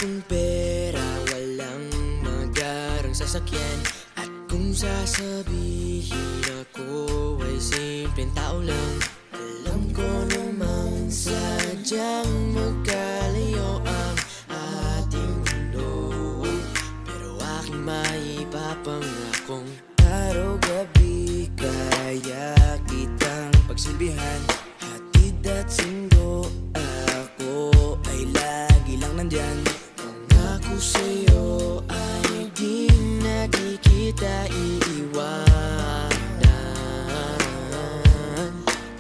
akong pera, walang magarang sasakyan. At kung sasabihin ako ay simpleng tao lang, alam ko namang sadyang magkalayo ang ating mundo. Pero aking maipapangakong araw-gabi kaya kitang pagsilbihan. Hatid at sindo, ako ay lagi lang nandyan. Pangako sa'yo ay di na di kita iiwanan.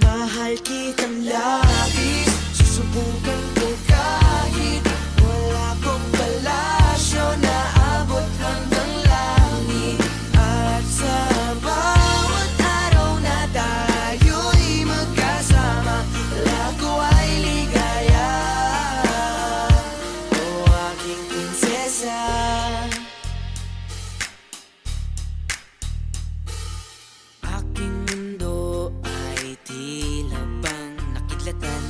Mahal kitang labis, susubukan ko kahit wala kong palasyo na abot hanggang langit. At sa bawat araw na tayo'y magkasama, lago ay ligaya. O aking prinsesa, aking mundo ay tila bang nakidlatan.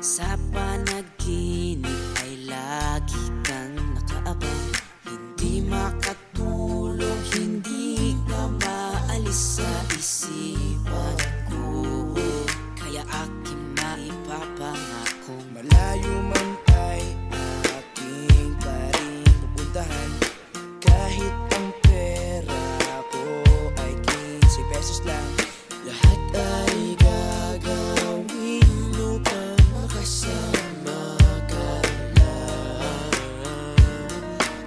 Sa panaginip ay lagi kang nakaabang. Hindi makatulog, hindi ka maalis sa isipan ko. Kaya aking maipapangakong malayo man ay aking pa rin pupuntahan. Kahit ang pera ko ay 15 pesos lang, lahat ay gagawin upang makasama ka lang.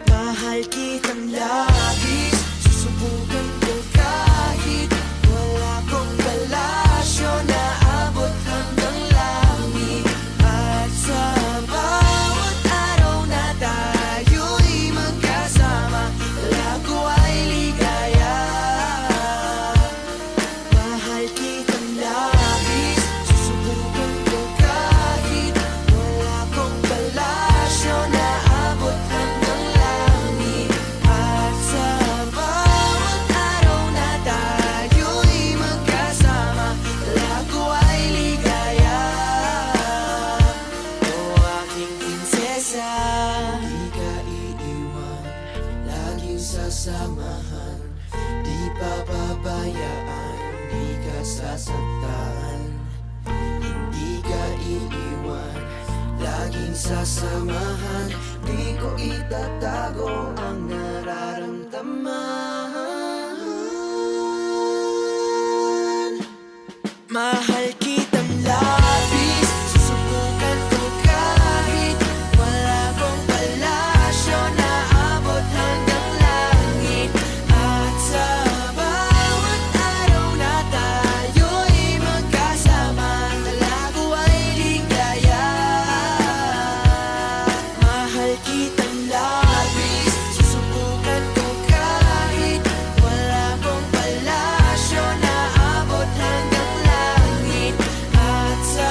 Mahal kitang labis, susubukan ko kahit wala kong palasyo na abot hanggang langit. At sa bawat araw na tayo'y magkasama, lago ay ligaya. Mahal kitang labis, susubukan ko kahit wala kong palasyo na abot hanggang langit. At sa bawat araw na tayo'y magkasama, lago ay ligaya. O aking prinsesa, di ka iiwan, laging sasamahan. Di papabayaan, di ka sasaktan. Hindi ka iiwan, laging sasamahan. Di ko itatago ang nararamdaman. Mahal kitang labis, susubukan ko kahit wala kong palasyo na abot hanggang langit. At sa bawat araw na tayo'y magkasama, lago ay ligaya. Mahal kitang labis, susubukan ko kahit wala kong palasyo na abot hanggang langit. At sa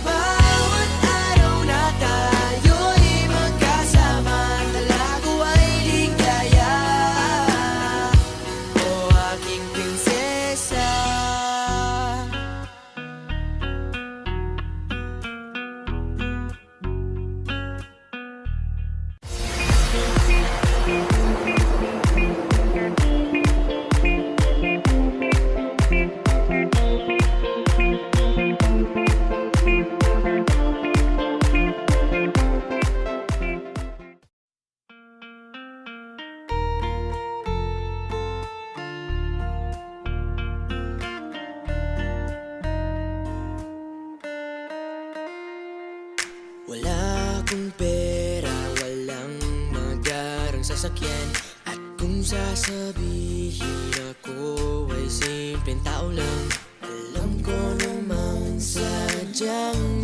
bawat araw na tayo'y magkasama, lago ay ligaya. O aking prinsesa. Wala akong pera, walang magarang sasakyan. At kung sasabihin ako ay simpleng tao lang, alam ko namang sadyang